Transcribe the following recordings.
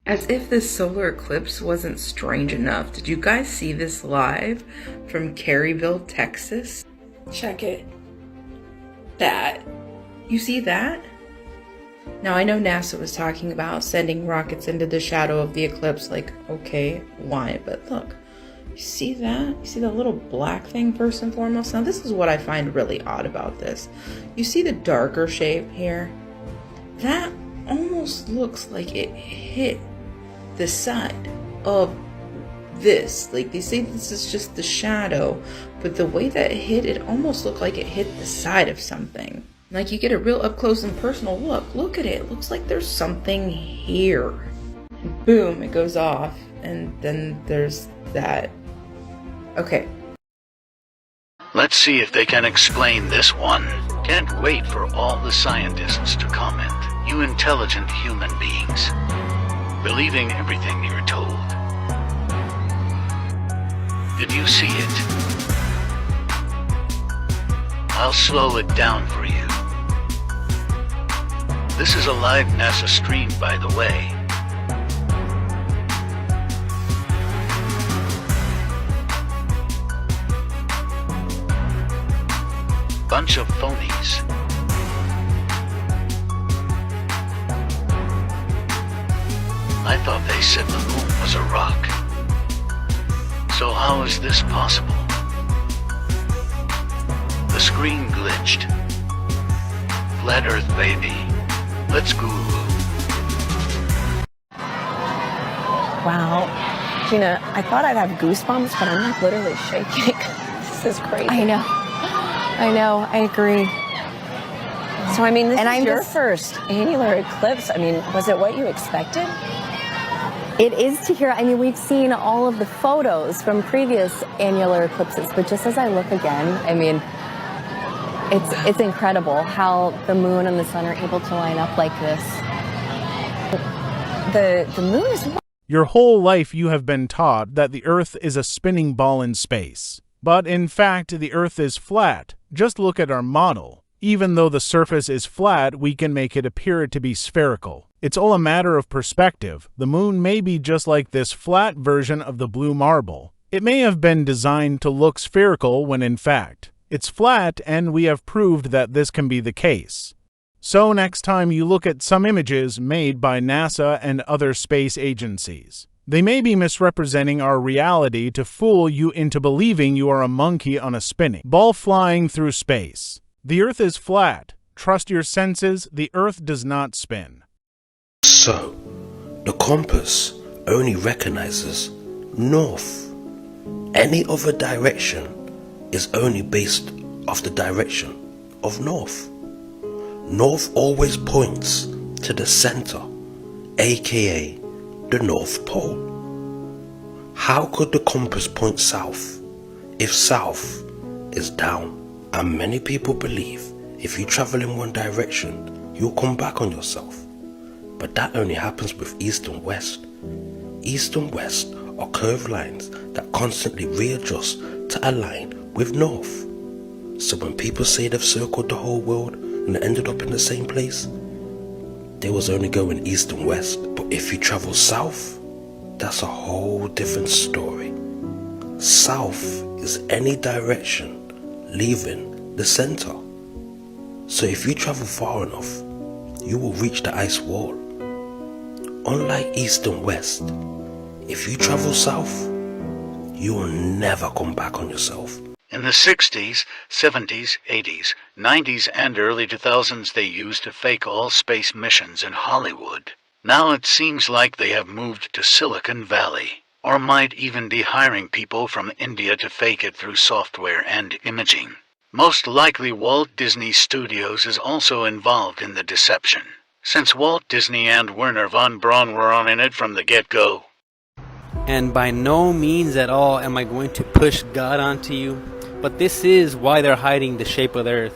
As if this solar eclipse wasn't strange enough, did you guys see this live from Caryville, Texas? Check it. That. You see that? Now I know NASA was talking about sending rockets into the shadow of the eclipse, like, okay, why? But look, you see that? You see the little black thing first and foremost? Now this is what I find really odd about this. You see the darker shape here? That almost looks like it hit the side of this. Like, they say this is just the shadow, but the way that it hit, it almost looked like it hit the side of something. Like, you get a real up close and personal look at it. It looks like there's something here. And boom, it goes off, and then there's that. Okay. Let's see if they can explain this one. Can't wait for all the scientists to comment. You intelligent human beings, believing everything you're told. Did you see it? I'll slow it down for you. This is a live NASA stream, by the way. Bunch of phonies. I thought they said the moon was a rock. So how is this possible? The screen glitched. Flat Earth, baby. Let's go. Wow. Gina, I thought I'd have goosebumps, but I'm like literally shaking. This is crazy. I know, I agree. So, I mean, this And is I'm your just- first annular eclipse. I mean, was it what you expected? It is to hear, I mean, we've seen all of the photos from previous annular eclipses, but just as I look again, I mean, it's incredible how the moon and the sun are able to line up like this. The moon is... Your whole life you have been taught that the Earth is a spinning ball in space. But in fact, the Earth is flat. Just look at our model. Even though the surface is flat, we can make it appear to be spherical. It's all a matter of perspective. The moon may be just like this flat version of the blue marble. It may have been designed to look spherical when in fact, it's flat, and we have proved that this can be the case. So next time you look at some images made by NASA and other space agencies, they may be misrepresenting our reality to fool you into believing you are a monkey on a spinning ball flying through space. The Earth is flat. Trust your senses, the Earth does not spin. So, the compass only recognizes north. Any other direction is only based off the direction of north. North always points to the center, aka the North Pole. How could the compass point south if south is down? And many people believe if you travel in one direction, you'll come back on yourself. But that only happens with east and west. East and west are curved lines that constantly readjust to align with north. So when people say they've circled the whole world and ended up in the same place, they was only going east and west. But if you travel south, that's a whole different story. South is any direction leaving the center. So if you travel far enough, you will reach the ice wall. Unlike east and west, if you travel south, you will never come back on yourself. In the 60s, 70s, 80s, 90s, and early 2000s, they used to fake all space missions in Hollywood. Now it seems like they have moved to Silicon Valley, or might even be hiring people from India to fake it through software and imaging. Most likely Walt Disney Studios is also involved in the deception, since Walt Disney and Werner von Braun were on in it from the get-go. And by no means at all am I going to push God onto you, but this is why they're hiding the shape of the earth.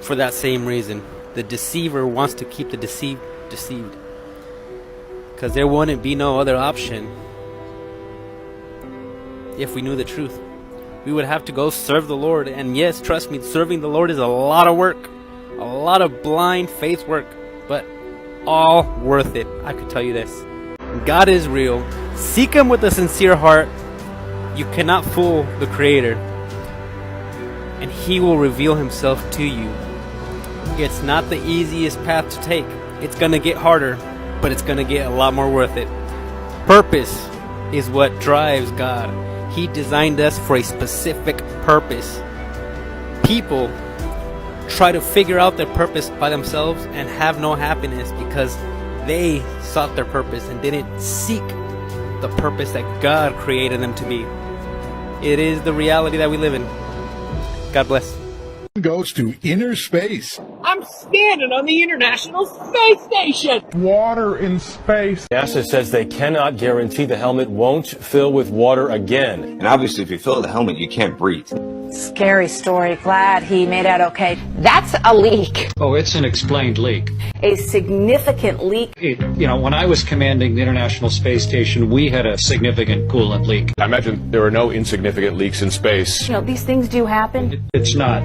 For that same reason. The deceiver wants to keep the deceived. Because there wouldn't be no other option if we knew the truth. We would have to go serve the Lord. And yes, trust me, serving the Lord is a lot of work. A lot of blind faith work. But all worth it. I could tell you this. God is real. Seek Him with a sincere heart. You cannot fool the Creator, and He will reveal Himself to you. It's not the easiest path to take. It's gonna get harder, but it's gonna get a lot more worth it. Purpose is what drives God. He designed us for a specific purpose. People try to figure out their purpose by themselves and have no happiness because they sought their purpose and didn't seek the purpose that God created them to be. It is the reality that we live in. God bless. Goes to inner space. I'm standing on the International Space Station. Water in space. NASA says they cannot guarantee the helmet won't fill with water again. And obviously, if you fill the helmet, you can't breathe. Scary story. Glad he made out okay. That's a leak. Oh, it's an explained leak. A significant leak. When I was commanding the International Space Station, we had a significant coolant leak. I imagine there are no insignificant leaks in space. These things do happen. It's not,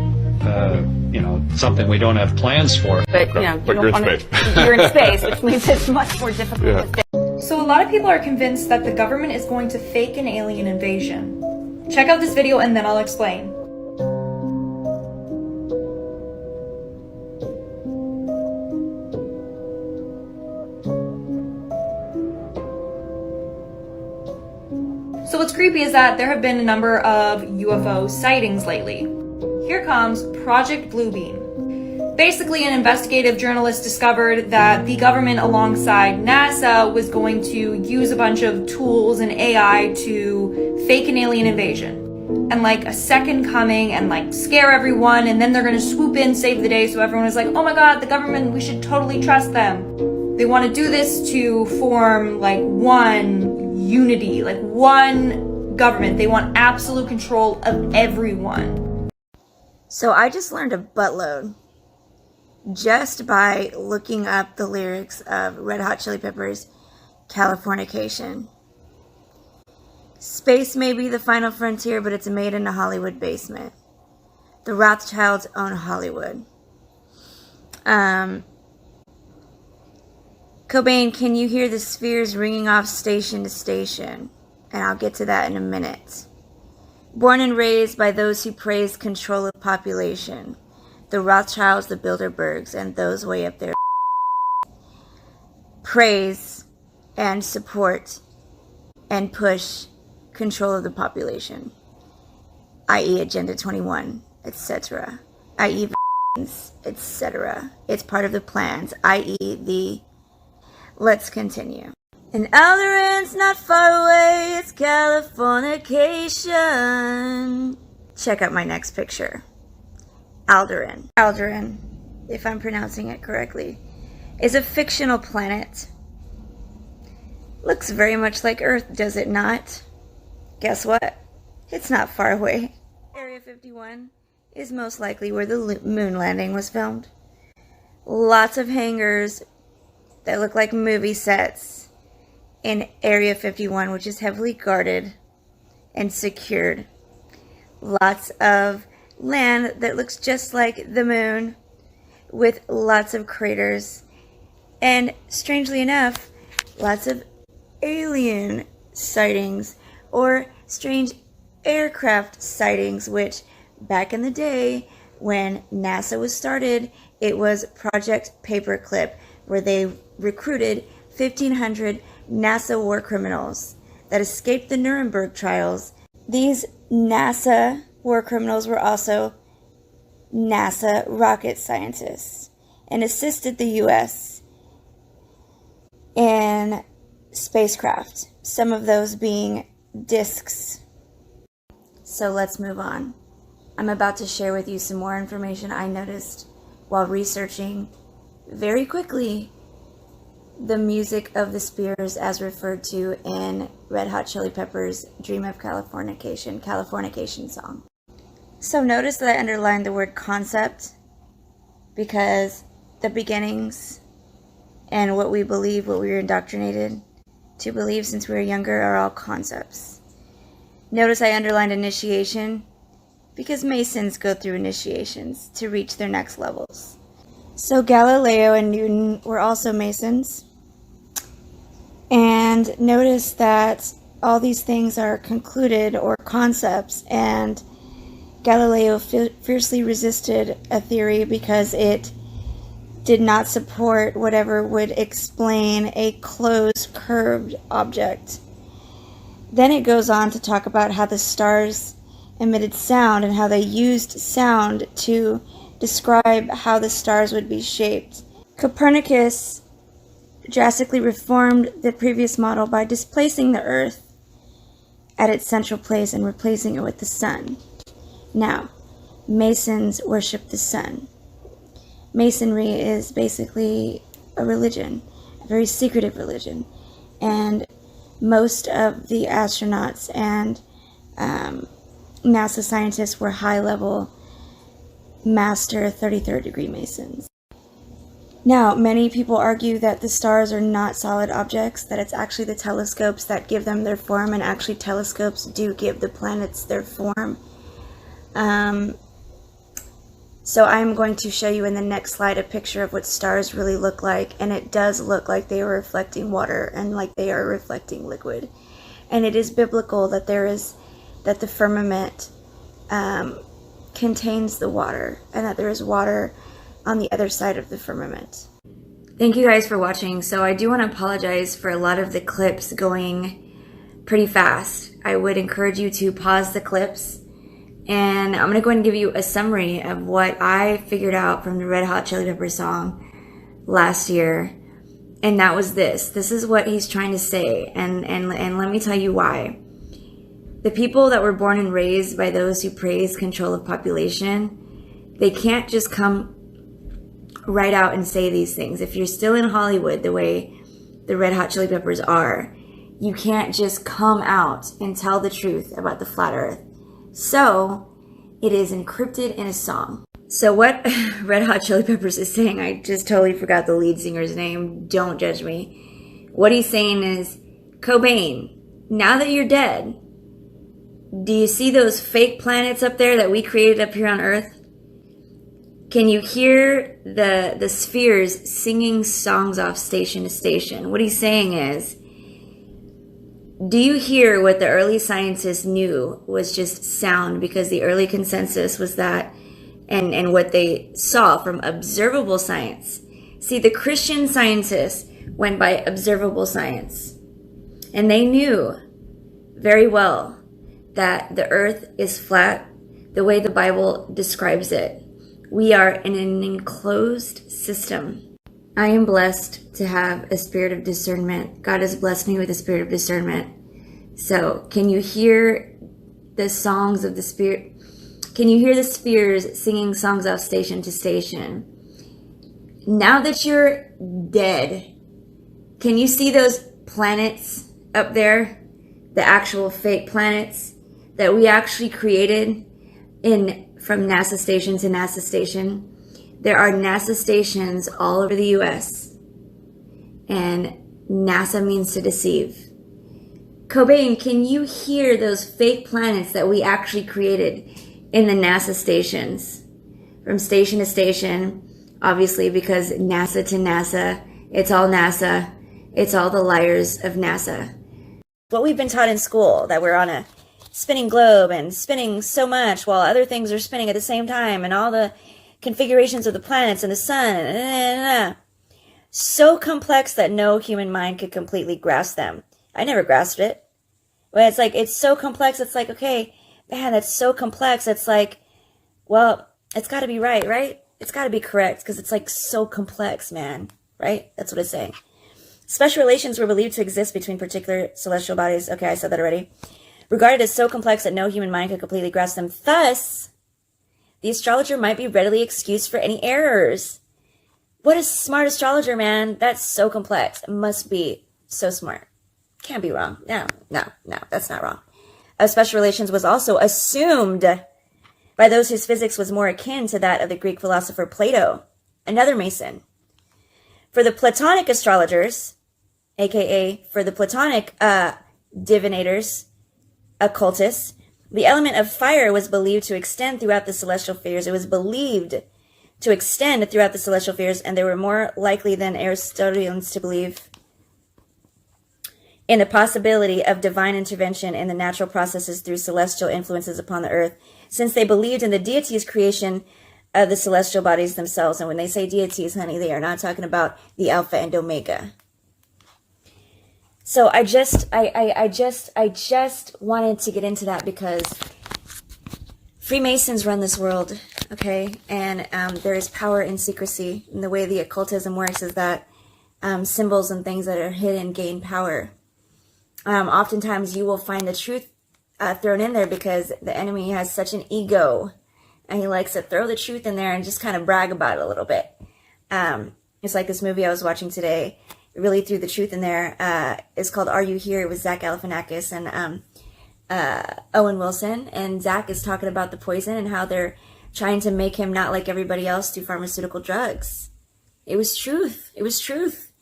something we don't have plans for. But, you're in space. You're in space, which means it's much more difficult to think. So a lot of people are convinced that the government is going to fake an alien invasion. Check out this video and then I'll explain. So what's creepy is that there have been a number of UFO sightings lately. Here comes Project Bluebeam. Basically, an investigative journalist discovered that the government alongside NASA was going to use a bunch of tools and AI to fake an alien invasion. And like a second coming and like scare everyone, and then they're gonna swoop in, save the day, so everyone is like, oh my god, the government, we should totally trust them. They want to do this to form like one unity, like one government. They want absolute control of everyone. So I just learned a buttload just by looking up the lyrics of Red Hot Chili Peppers' Californication. Space may be the final frontier, but it's made in a Hollywood basement. The Rothschilds own Hollywood. Cobain, can you hear the spheres ringing off station to station? And I'll get to that in a minute. Born and raised by those who praise control of population. The Rothschilds, the Bilderbergs, and those way up there. Praise and support and push control of the population. I.e. Agenda 21, etc. I.e. etc. It's part of the plans. I.e. the... Let's continue. And Alderan's not far away, it's Californication. Check out my next picture. Alderan. Alderan, if I'm pronouncing it correctly, is a fictional planet. Looks very much like Earth, does it not? Guess what? It's not far away. Area 51 is most likely where the moon landing was filmed. Lots of hangars that look like movie sets in Area 51, which is heavily guarded and secured. Lots of land that looks just like the moon with lots of craters. And strangely enough, lots of alien sightings or strange aircraft sightings, which back in the day when NASA was started, it was Project Paperclip, where they recruited 1,500 NASA war criminals that escaped the Nuremberg trials. These NASA war criminals were also NASA rocket scientists and assisted the U.S. in spacecraft, some of those being discs. So let's move on. I'm about to share with you some more information I noticed while researching very quickly the music of the spheres as referred to in Red Hot Chili Peppers' Dream of Californication song. So notice that I underlined the word concept because the beginnings and what we believe, what we were indoctrinated to believe since we were younger are all concepts. Notice I underlined initiation because Masons go through initiations to reach their next levels. So Galileo and Newton were also Masons. And And notice that all these things are concluded or concepts, and Galileo fiercely resisted a theory because it did not support whatever would explain a closed, curved object. Then it goes on to talk about how the stars emitted sound and how they used sound to describe how the stars would be shaped. Copernicus drastically reformed the previous model by displacing the Earth at its central place and replacing it with the sun. Now, Masons worship the sun. Masonry is basically a religion, a very secretive religion, and most of the astronauts and NASA scientists were high-level master 33rd degree Masons. Now, many people argue that the stars are not solid objects, that it's actually the telescopes that give them their form, and actually telescopes do give the planets their form. So I'm going to show you in the next slide a picture of what stars really look like, and it does look like they are reflecting water and like they are reflecting liquid. And it is biblical that that the firmament contains the water, and that there is water on the other side of the firmament. Thank you guys for watching. So I do want to apologize for a lot of the clips going pretty fast. I would encourage you to pause the clips, and I'm going to go ahead and give you a summary of what I figured out from the Red Hot Chili Peppers song last year. And that was this. This is what he's trying to say, and let me tell you why. The people that were born and raised by those who praise control of population, they can't just come right out and say these things. If you're still in Hollywood the way the Red Hot Chili Peppers are, you can't just come out and tell the truth about the flat earth. So it is encrypted in a song. So what Red Hot Chili Peppers is saying, I just totally forgot the lead singer's name, don't judge me. What he's saying is, Cobain, now that you're dead, do you see those fake planets up there that we created up here on Earth? Can you hear the spheres singing songs off station to station? What he's saying is, do you hear what the early scientists knew was just sound, because the early consensus was that, and what they saw from observable science. See, the Christian scientists went by observable science, and they knew very well that the earth is flat the way the Bible describes it. We are in an enclosed system. I am blessed to have a spirit of discernment. God has blessed me with a spirit of discernment. So, can you hear the songs of the Spirit? Can you hear the spheres singing songs off station to station? Now that you're dead, can you see those planets up there? The actual fake planets that we actually created from NASA station to NASA station. There are NASA stations all over the US, and NASA means to deceive. Cobain, can you hear those fake planets that we actually created in the NASA stations? From station to station, obviously, because NASA to NASA, it's all NASA. It's all the liars of NASA. What we've been taught in school, that we're on a spinning globe and spinning so much while other things are spinning at the same time, and all the configurations of the planets and the sun, so complex that no human mind could completely grasp them. I never grasped it. But it's like, it's so complex, it's like, okay, man, that's so complex. It's like, well, it's got to be right? It's got to be correct, because it's like so complex, man, right? That's what it's saying. Special relations were believed to exist between particular celestial bodies. Okay, I said that already. Regarded as so complex that no human mind could completely grasp them. Thus, the astrologer might be readily excused for any errors. What a smart astrologer, man. That's so complex. It must be so smart. Can't be wrong. No, that's not wrong. Special relations was also assumed by those whose physics was more akin to that of the Greek philosopher Plato, another Mason. For the Platonic astrologers, aka for the Platonic divinators, occultists, the element of fire was believed to extend throughout the celestial spheres. It was believed to extend throughout the celestial spheres, and they were more likely than Aristotelians to believe in the possibility of divine intervention in the natural processes through celestial influences upon the earth, since they believed in the deity's creation of the celestial bodies themselves. And when they say deities, honey, they are not talking about the Alpha and Omega. So I just wanted to get into that because Freemasons run this world, okay? And there is power in secrecy. And the way the occultism works is that symbols and things that are hidden gain power. Oftentimes you will find the truth thrown in there because the enemy has such an ego and he likes to throw the truth in there and just kind of brag about it a little bit. It's like this movie I was watching today. It really threw the truth in there. It's called Are You Here? It was Zach Galifianakis and Owen Wilson. And Zach is talking about the poison and how they're trying to make him not like everybody else through pharmaceutical drugs. It was truth. It was truth.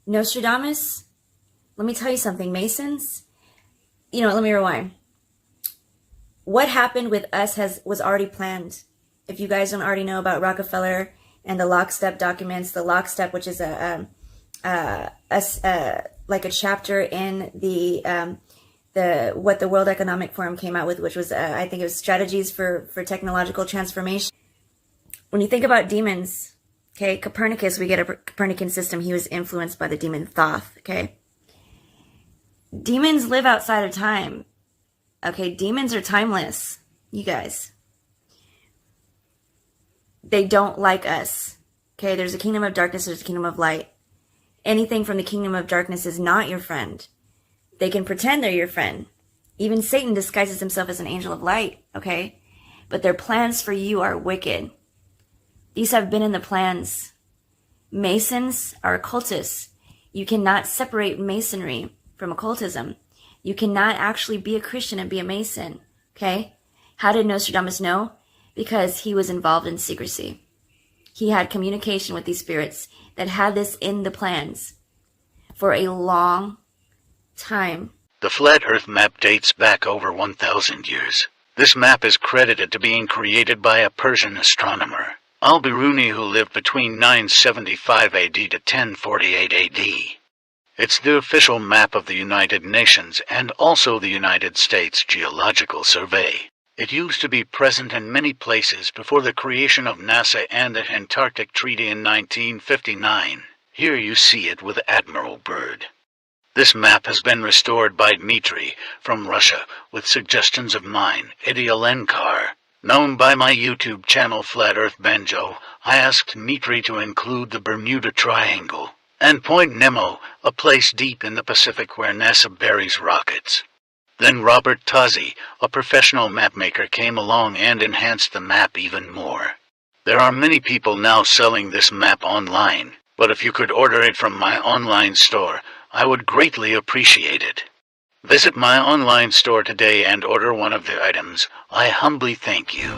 Nostradamus, let me tell you something. Masons, let me rewind. What happened with us was already planned. If you guys don't already know about Rockefeller and the lockstep documents, the lockstep, which is like a chapter in the what the World Economic Forum came out with, which was I think it was strategies for technological transformation. When you think about demons, okay, Copernicus, we get a Copernican system. He was influenced by the demon Thoth. Okay, demons live outside of time. Okay, demons are timeless, you guys. They don't like us. Okay, there's a kingdom of darkness, there's a kingdom of light. Anything from the kingdom of darkness is not your friend. They can pretend they're your friend. Even Satan disguises himself as an angel of light, okay? But their plans for you are wicked. These have been in the plans. Masons are occultists. You cannot separate masonry from occultism. You cannot actually be a Christian and be a Mason, okay? How did Nostradamus know? Because he was involved in secrecy. He had communication with these spirits that had this in the plans for a long time. The flat Earth map dates back over 1,000 years. This map is credited to being created by a Persian astronomer, Al-Biruni, who lived between 975 AD to 1048 AD. It's the official map of the United Nations and also the United States Geological Survey. It used to be present in many places before the creation of NASA and the Antarctic Treaty in 1959. Here you see it with Admiral Byrd. This map has been restored by Dmitry from Russia with suggestions of mine, Eddie Alenkar. Known by my YouTube channel Flat Earth Banjo, I asked Dmitry to include the Bermuda Triangle and Point Nemo, a place deep in the Pacific where NASA buries rockets. Then Robert Tozzi, a professional mapmaker, came along and enhanced the map even more. There are many people now selling this map online, but if you could order it from my online store, I would greatly appreciate it. Visit my online store today and order one of the items. I humbly thank you.